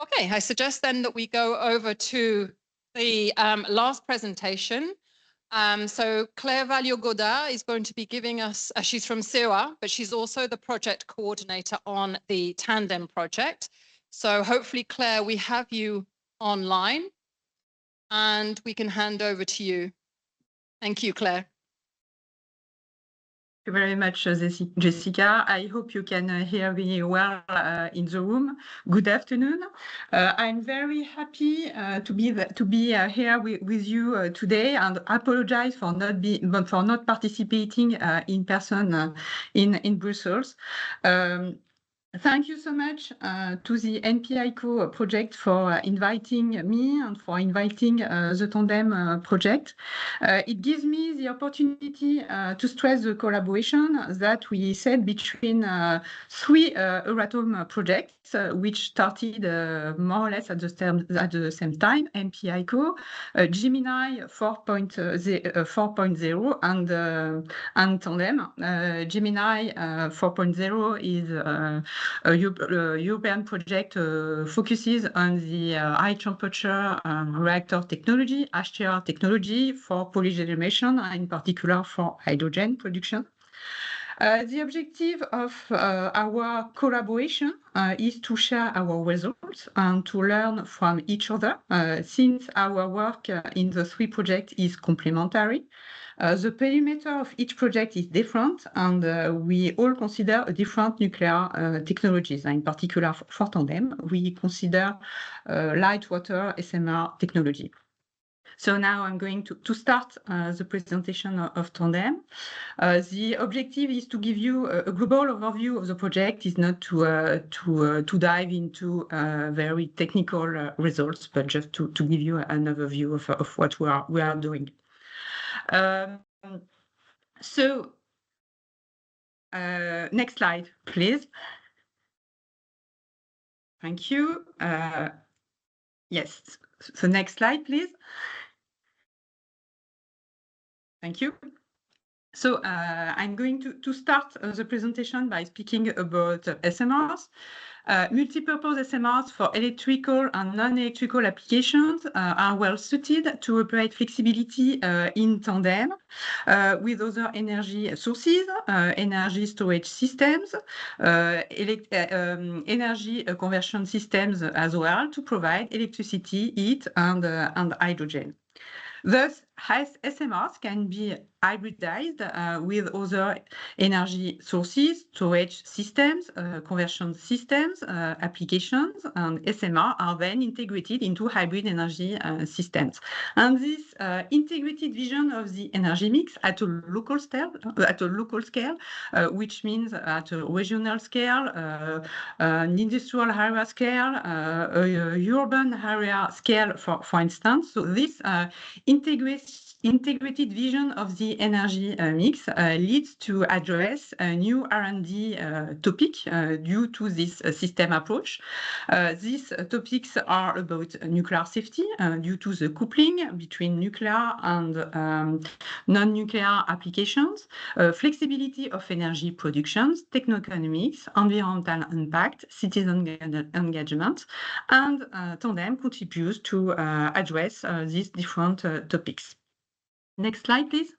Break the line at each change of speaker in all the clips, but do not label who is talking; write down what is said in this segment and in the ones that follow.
Okay, I suggest then that we go over to the last presentation. So Claire Valliot-Godard is going to be giving us, she's from CEOA, but she's also the project coordinator on the Tandem project. So hopefully, Claire, we have you online and we can hand over to you. Thank you, Claire.
Thank you very much, Jessica. I hope you can hear me well in the room. Good afternoon. I'm very happy to be here with you today, and apologize for not participating in person in Brussels. Thank you so much to the NPICO project for inviting me and for inviting the Tandem project. It gives me the opportunity to stress the collaboration that we said between three Euratom projects, which started more or less at the same time, NPICO, Gemini 4.0 and Tandem. Gemini 4.0 is a European project focuses on the high temperature reactor technology, HTR technology for polygeneration, in particular for hydrogen production. The objective of our collaboration is to share our results and to learn from each other, since our work in the three projects is complementary. The perimeter of each project is different, and we all consider different nuclear technologies. In particular, for Tandem, we consider light water SMR technology. So now I'm going to start the presentation of Tandem. The objective is to give you a global overview of the project, is not to dive into very technical results, but just to give you an overview of what we are doing. So next slide, please. Thank you. Yes, so next slide, please. Thank you. So I'm going to start the presentation by speaking about SMRs. Multipurpose SMRs for electrical and non-electrical applications are well suited to operate flexibility in tandem with other energy sources, energy storage systems, energy conversion systems as well, to provide electricity, heat, and hydrogen. Thus, SMRs can be hybridized with other energy sources, storage systems, conversion systems, applications, and SMR are then integrated into hybrid energy systems. And this integrated vision of the energy mix at a local scale, which means at a regional scale, an industrial area scale, urban area scale, for instance. So this integrated vision of the energy mix leads to address a new R&D topic due to this system approach. These topics are about nuclear safety due to the coupling between nuclear and non-nuclear applications, flexibility of energy productions, techno-economics, environmental impact, citizen engagement, and Tandem contributes to address these different topics. Next slide, please.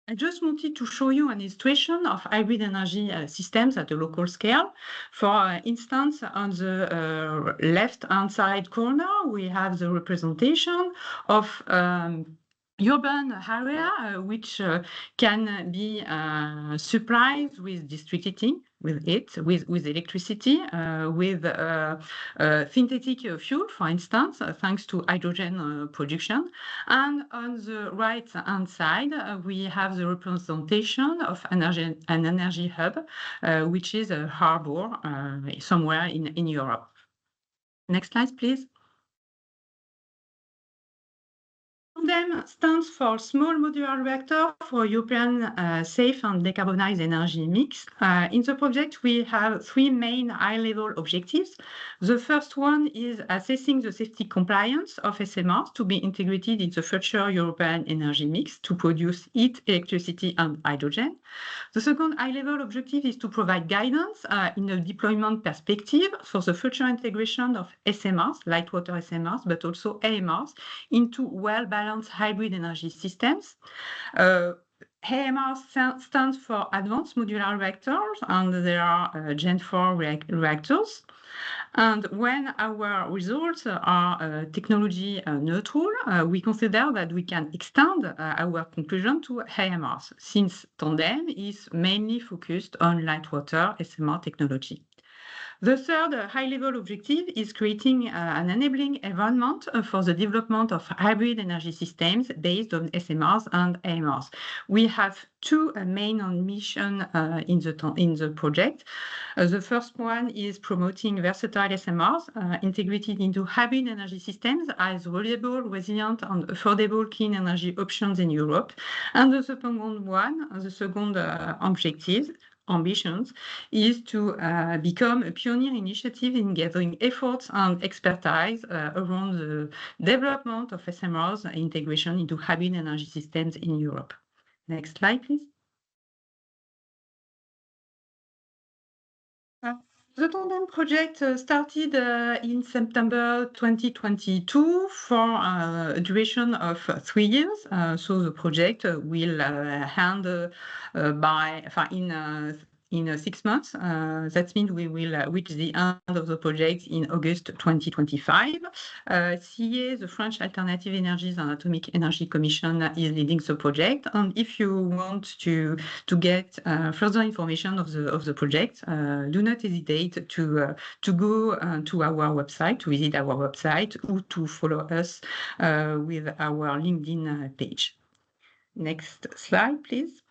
I just wanted to show you an illustration of hybrid energy systems at a local scale. For instance, on the left-hand side corner, we have the representation of urban area, which can be supplied with district heating, with electricity, with synthetic fuel, for instance, thanks to hydrogen production. And on the right-hand side, we have the representation of an energy hub, which is a harbor somewhere in Europe. Next slide, please. Tandem stands for Small Modular Reactor for European Safe and Decarbonized Energy Mix. In the project, we have three main high-level objectives. The first one is assessing the safety compliance of SMRs to be integrated in the future European energy mix to produce heat, electricity, and hydrogen. The second high-level objective is to provide guidance in a deployment perspective for the future integration of SMRs, light water SMRs, but also AMRs, into well-balanced hybrid energy systems. AMR stands for Advanced Modular Reactors, and there are Gen 4 reactors. And when our results are technology neutral, we consider that we can extend our conclusion to AMRs, since Tandem is mainly focused on light water SMR technology. The third high-level objective is creating an enabling environment for the development of hybrid energy systems based on SMRs and AMRs. We have two main missions in the project. The first one is promoting versatile SMRs integrated into hybrid energy systems as reliable, resilient, and affordable clean energy options in Europe. And the second ambitions is to become a pioneer initiative in gathering efforts and expertise around the development of SMRs integration into hybrid energy systems in Europe. Next slide, please. The Tandem project started in September 2022 for a duration of 3 years. So the project will end in 6 months. That means we will reach the end of the project in August 2025. CEA, the French Alternative Energies and Atomic Energy Commission, is leading the project. And if you want to get further information of the project, do not hesitate to go to our website, to visit our website, or to follow us with our LinkedIn page. Next slide, please.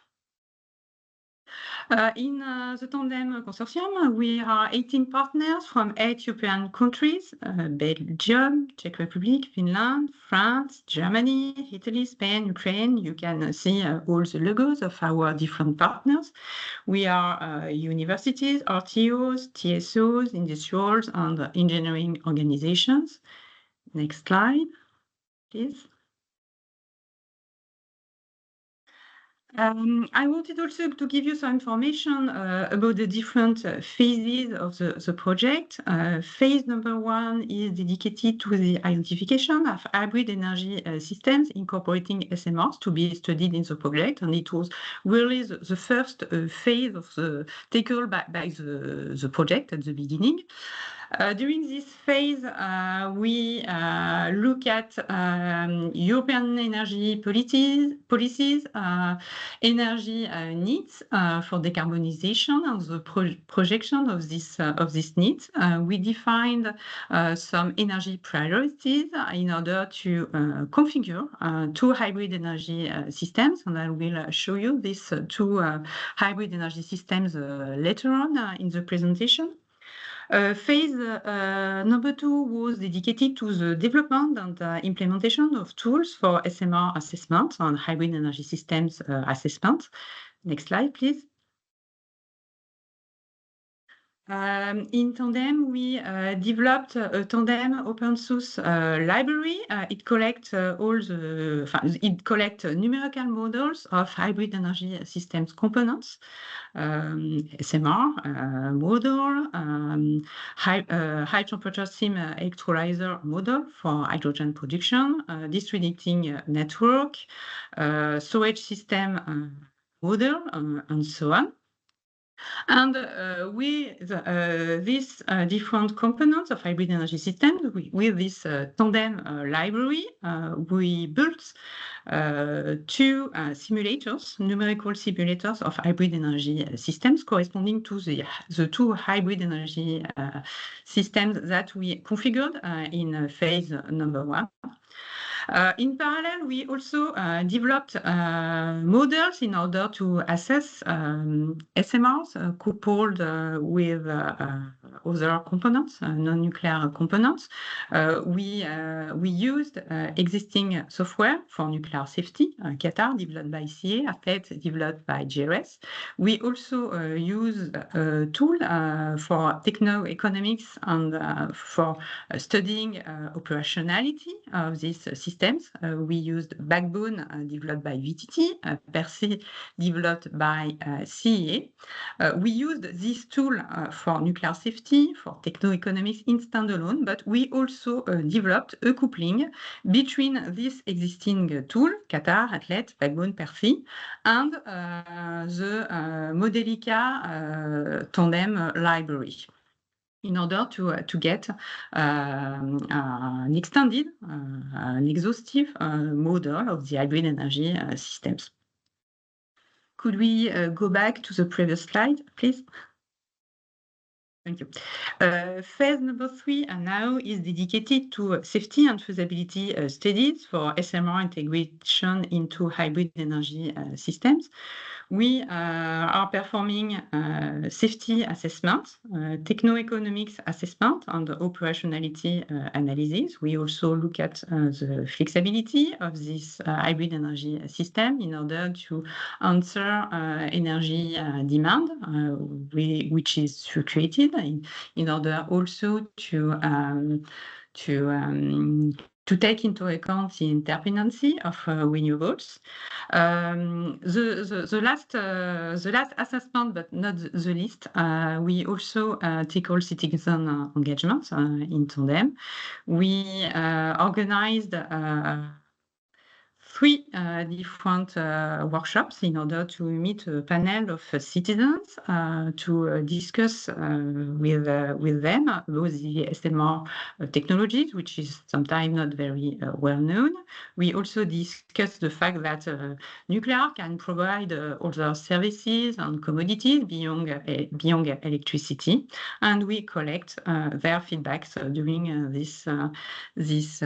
In the Tandem Consortium, we are 18 partners from 8 European countries, Belgium, Czech Republic, Finland, France, Germany, Italy, Spain, Ukraine. You can see all the logos of our different partners. We are universities, RTOs, TSOs, industrials, and engineering organizations. Next slide, please. I wanted also to give you some information about the different phases of the project. Phase number 1 is dedicated to the identification of hybrid energy systems incorporating SMRs to be studied in the project, and it was really the first phase of the tackled by the project at the beginning. During this phase, we look at European energy policies, energy needs for decarbonization and the projection of this needs. We defined some energy priorities in order to configure 2 hybrid energy systems, and I will show you these 2 hybrid energy systems later on in the presentation. Phase number 2 was dedicated to the development and implementation of tools for SMR assessment and hybrid energy systems assessment. Next slide, please. In Tandem, we developed a Tandem open source library. It collects numerical models of hybrid energy systems components, SMR model, high temperature steam electrolyzer model for hydrogen production, district heating network, storage system model, and so on. And with these different components of hybrid energy systems, with this Tandem library, we built 2 simulators, numerical simulators of hybrid energy systems corresponding to the 2 hybrid energy systems that we configured in phase number 1. In parallel, we also developed models in order to assess SMRs coupled with other components, non-nuclear components. We used existing software for nuclear safety, Qatar, developed by CA, AFET, developed by GRS. We also use a tool for techno-economics and for studying operationality of these systems. We used Backbone developed by VTT, PERSE developed by CEA. We used this tool for nuclear safety, for techno-economics in standalone, but we also developed a coupling between this existing tool, Qatar, ATLET, Backbone, PERSE, and the Modelica Tandem library, in order to get an extended, an exhaustive model of the hybrid energy systems. Could we go back to the previous slide, please? Thank you. Phase number 3 now is dedicated to safety and feasibility studies for SMR integration into hybrid energy systems. We are performing safety assessment, techno-economics assessment, and operationality analysis. We also look at the flexibility of this hybrid energy system in order to answer energy demand, which is fluctuated, in order also to take into account the interdependency of renewables. The last assessment, but not the least, we also tackle citizen engagement in Tandem. We organized 3 different workshops in order to meet a panel of citizens to discuss with them about the SMR technologies, which is sometimes not very well known. We also discussed the fact that nuclear can provide other services and commodities beyond electricity, and we collect their feedbacks during this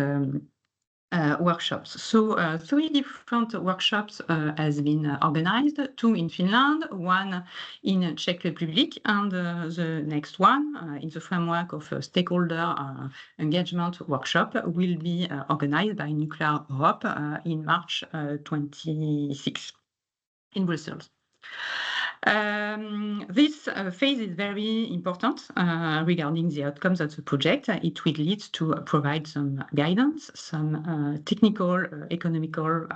workshops. So 3 different workshops has been organized, 2 in Finland, 1 in Czech Republic, and the next one in the framework of a stakeholder engagement workshop will be organized by Nuclear Europe in March 26 in Brussels. This phase is very important regarding the outcomes of the project. It will lead to provide some guidance, some technical, economical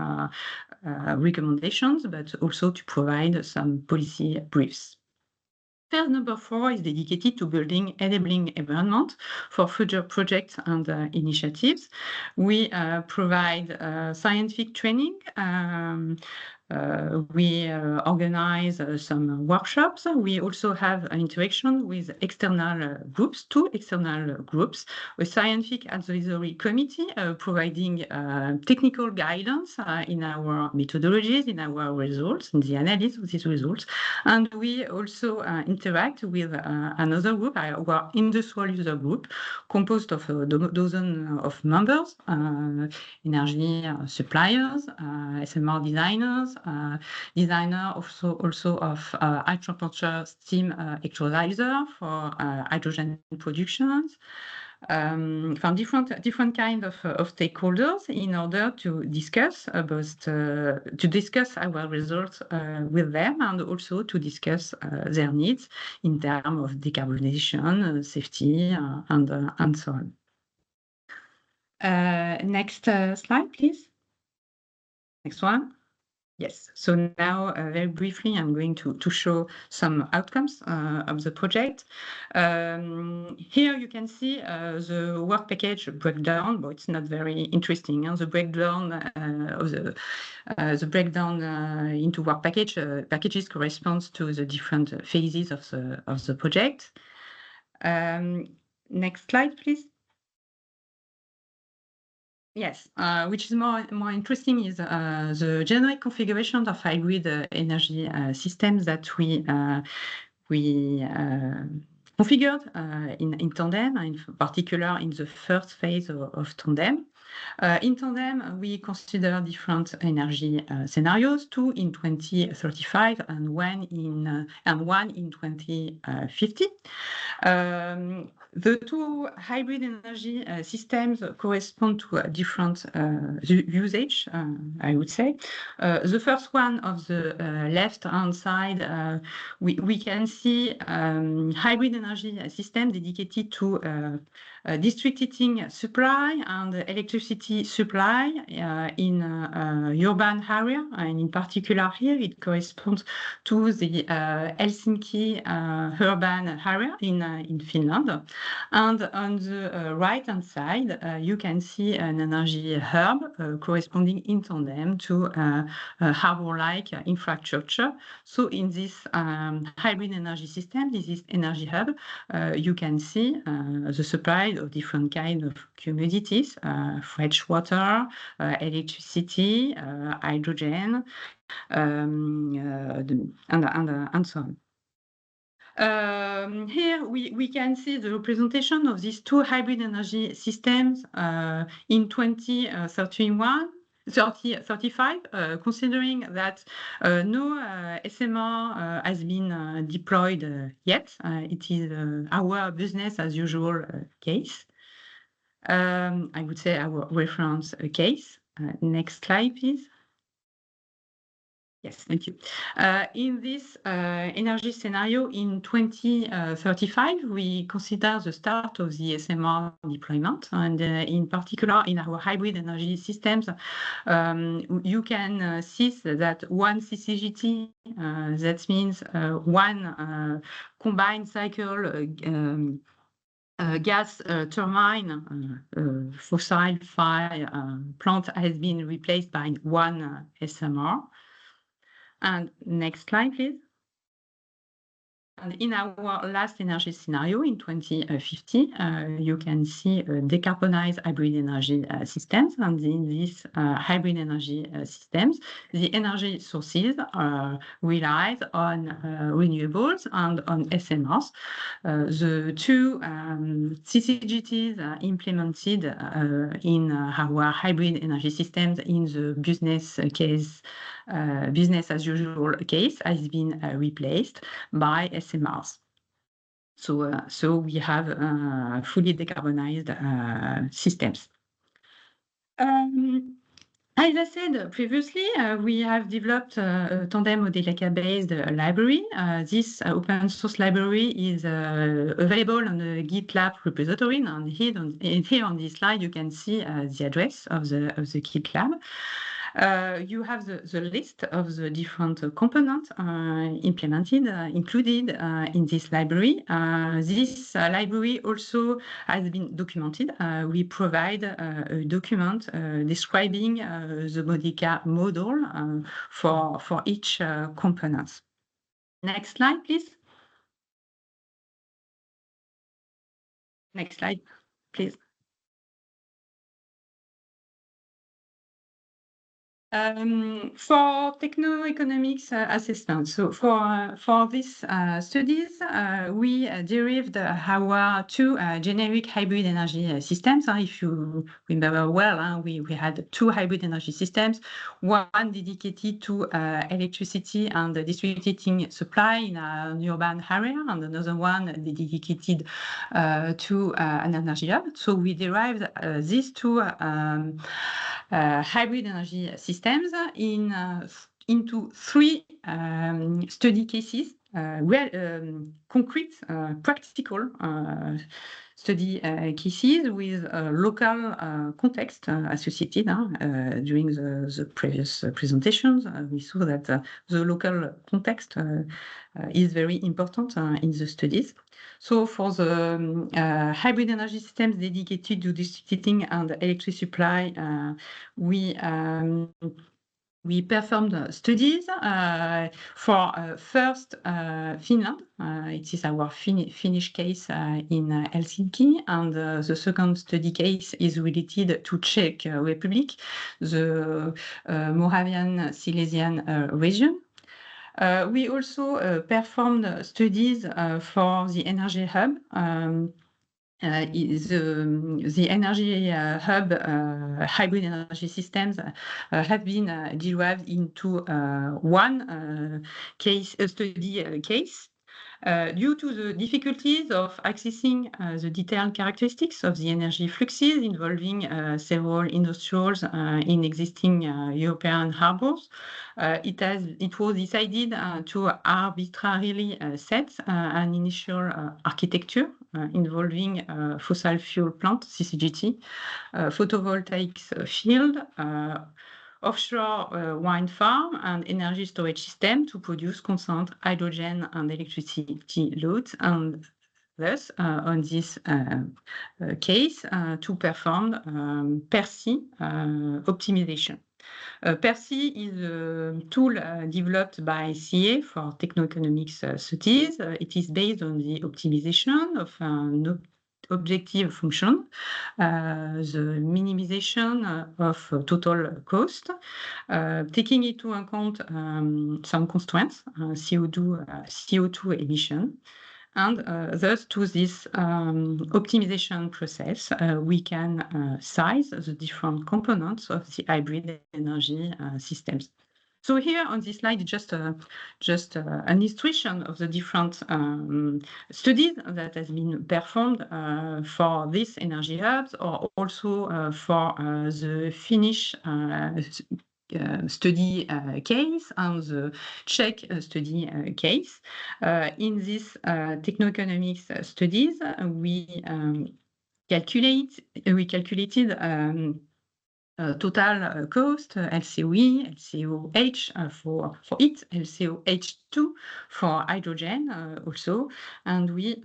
recommendations, but also to provide some policy briefs. Phase number 4 is dedicated to building enabling environment for future projects and initiatives. We provide scientific training. We organize some workshops. We also have an interaction with external groups, 2 external groups, a scientific advisory committee providing technical guidance in our methodologies, in our results, in the analysis of these results. And we also interact with another group, our industrial user group, composed of a dozen of members, energy suppliers, SMR designers, designer also of high temperature steam electrolyzer for hydrogen productions, from different kind of stakeholders, in order to discuss our results with them, and also to discuss their needs in terms of decarbonization, safety, and so on. Next slide, please. Next one. Yes. So now, very briefly, I'm going to show some outcomes of the project. Here you can see the work package breakdown, but it's not very interesting. The breakdown of the breakdown into work packages corresponds to the different phases of the project. Next slide, please. Yes, which is more interesting is the generic configuration of hybrid energy systems that we configured in Tandem, in particular in the first phase of Tandem. In Tandem, we consider different energy scenarios, 2 in 2035 and one in 2050. The two hybrid energy systems correspond to a different usage, I would say. The first one of the left-hand side, we can see hybrid energy system dedicated to district heating supply and electricity supply in urban area, and in particular here it corresponds to the Helsinki urban area in Finland. And on the right-hand side, you can see an energy hub corresponding in Tandem to a harbor-like infrastructure. So in this hybrid energy system, this is energy hub, you can see the supply of different kinds of commodities, fresh water, electricity, hydrogen, and so on. Here we can see the representation of these two hybrid energy systems in 2035, considering that no SMR has been deployed yet. It is our business as usual case. I would say our reference case. Next slide, please. Yes, thank you. In this energy scenario in 2035, we consider the start of the SMR deployment, and in particular in our hybrid energy systems, you can see that one CCGT, that means one combined cycle gas turbine fossil fire plant has been replaced by one SMR. And next slide, please. And in our last energy scenario in 2050, you can see decarbonized hybrid energy systems. And in these hybrid energy systems, the energy sources relies on renewables and on SMRs. The two CCGTs implemented in our hybrid energy systems in the business case, business as usual case, has been replaced by SMRs. So we have fully decarbonized systems. As I said previously, we have developed a Tandem Modelica-based library. This open source library is available on the GitLab repository, and here on this slide you can see the address of the GitLab. You have the list of the different components implemented, included in this library. This library also has been documented. We provide a document describing the Modelica model for each component. Next slide, please. Next slide, please. For techno-economics assessment, so for these studies, we derived our two generic hybrid energy systems. If you remember well, we had two hybrid energy systems, one dedicated to electricity and district heating supply in an urban area, and another one dedicated to an energy hub. So we derived these two hybrid energy systems into three study cases, concrete, practical study cases with local context associated. During the previous presentations, we saw that the local context is very important in the studies. So for the hybrid energy systems dedicated to district heating and electricity supply, we performed studies for first Finland. It is our Finnish case in Helsinki, and the second study case is related to Czech Republic, the Moravian Silesian region. We also performed studies for the energy hub is the energy hub hybrid energy systems have been derived into one study case. Due to the difficulties of accessing the detailed characteristics of the energy fluxes involving several industrials in existing European harbors, it was decided to arbitrarily set an initial architecture involving fossil fuel plant, CCGT, photovoltaic field, offshore wind farm, and energy storage system to produce constant hydrogen and electricity loads, and thus, on this case, to perform PERSI optimization. PERSI is a tool developed by CA for techno-economics studies. It is based on the optimization of an objective function, the minimization of total cost, taking into account some constraints, CO2 emission. And thus, to this optimization process, we can size the different components of the hybrid energy systems. So here on this slide, just an illustration of the different studies that has been performed for these energy hubs, or also for the Finnish study case and the Czech study case. In these techno-economics studies, we calculated total cost, LCOE, LCOH for it, LCOH2 for hydrogen also, and we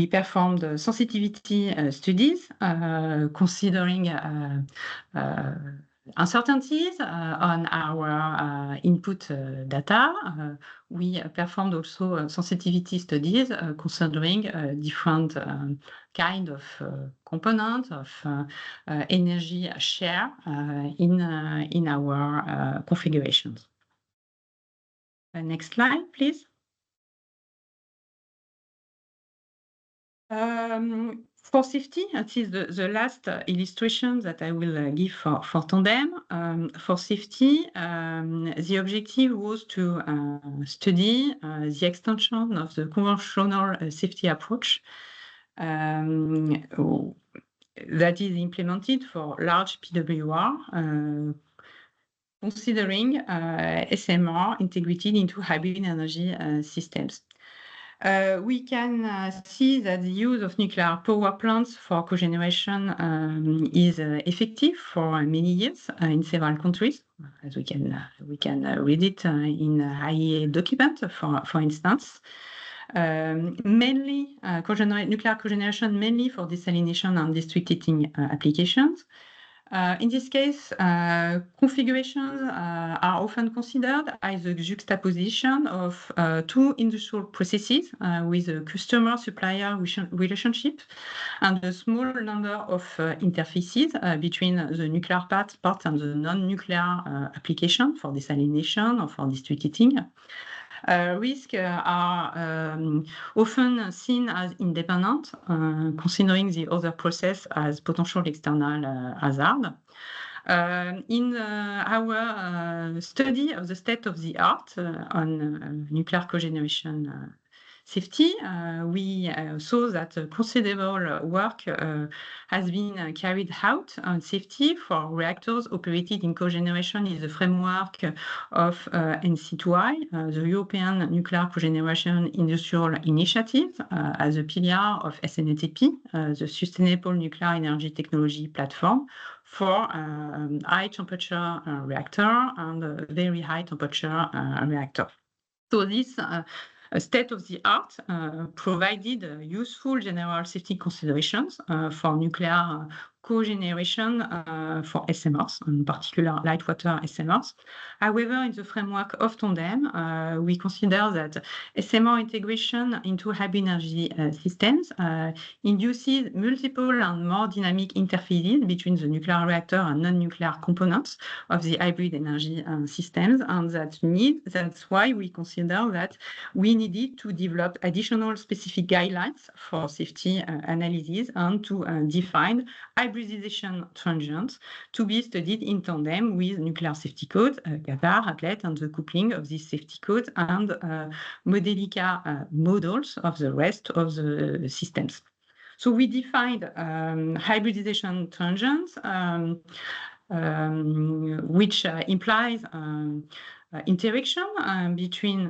performed sensitivity studies considering uncertainties on our input data. We performed also sensitivity studies considering different kind of components of energy share in our configurations. Next slide, please. For safety, that is the last illustration that I will give for Tandem. For safety, the objective was to study the extension of the conventional safety approach that is implemented for large PWR, considering SMR integrated into hybrid energy systems. We can see that the use of nuclear power plants for cogeneration is effective for many years in several countries, as we can read it in IEA document, for instance. Mainly nuclear cogeneration, mainly for desalination and district heating applications. In this case, configurations are often considered as a juxtaposition of two industrial processes with a customer-supplier relationship and a small number of interfaces between the nuclear part and the non-nuclear application for desalination or for district heating. Risks are often seen as independent, considering the other process as potential external hazard. In our study of the state of the art on nuclear cogeneration safety, we saw that considerable work has been carried out on safety for reactors operated in cogeneration in the framework of NC2I, the European Nuclear Cogeneration Industrial Initiative, as a pillar of SNETP, the Sustainable Nuclear Energy Technology Platform for high temperature reactor and very high temperature reactor. So this state of the art provided useful general safety considerations for nuclear co-generation for SMRs, in particular light water SMRs. However, in the framework of Tandem, we consider that SMR integration into hybrid energy systems induces multiple and more dynamic interfaces between the nuclear reactor and non-nuclear components of the hybrid energy systems, and that's why we consider that we needed to develop additional specific guidelines for safety analysis and to define hybridization transients to be studied in tandem with nuclear safety codes, GAVAR, ACLED, and the coupling of these safety codes and Modelica models of the rest of the systems. So we defined hybridization transients, which implies interaction between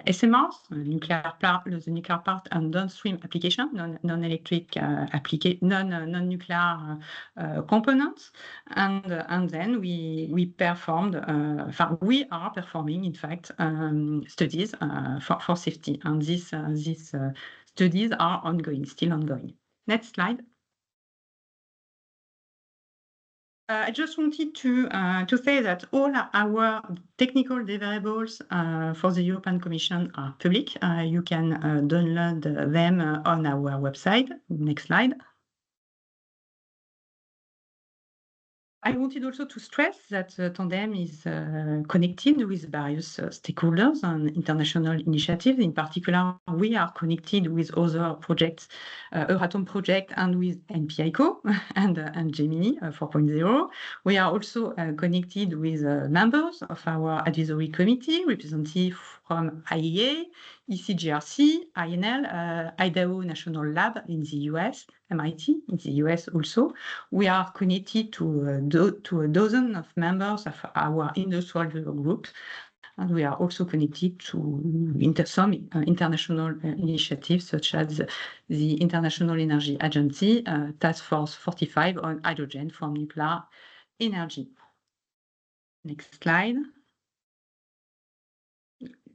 SMRs, the nuclear part, and downstream application, non-electric non-nuclear components, and then we are performing, in fact, studies for safety, and these studies are still ongoing. Next slide. I just wanted to say that all our technical deliverables for the European Commission are public. You can download them on our website. Next slide. I wanted also to stress that Tandem is connected with various stakeholders and international initiatives. In particular, we are connected with other projects, Euratom project, and with NPICO and Gemini 4.0. We are also connected with members of our advisory committee, representatives from IEA, ECGRC, INL, Idaho National Lab in the US, MIT in the US also. We are connected to a dozen of members of our industrial groups, and we are also connected to some international initiatives such as the International Energy Agency, Task Force 45 on hydrogen from nuclear energy. Next slide.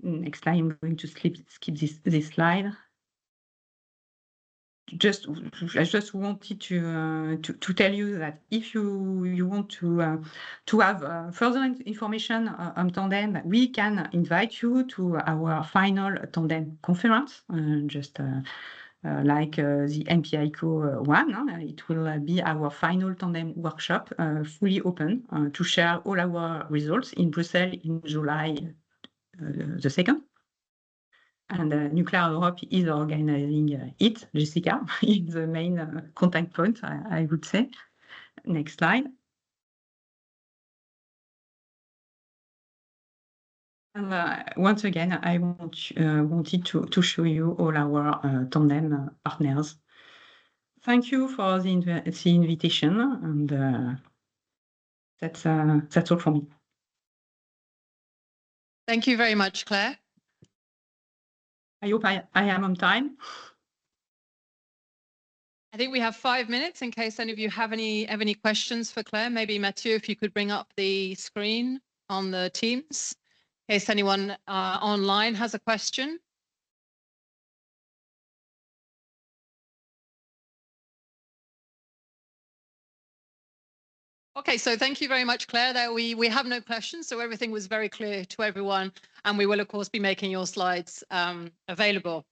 Next slide, I'm going to skip this slide. I just wanted to tell you that if you want to have further information on Tandem, we can invite you to our final Tandem conference, like the NPICO one. It will be our final Tandem workshop, fully open, to share all our results in Brussels in July the 2nd. And Nuclear Europe is organizing it, Jessica, is the main contact point, I would say. Next slide. And once again, I wanted to show you all our Tandem partners. Thank you for the invitation, and that's all for me.
Thank you very much, Claire.
I hope I am on time.
I think we have 5 minutes in case any of you have any questions for Claire. Maybe Mathieu, if you could bring up the screen on the Teams, in case anyone online has a question. Okay, so thank you very much, Claire. There we have no questions, so everything was very clear to everyone, and we will, of course, be making your slides available.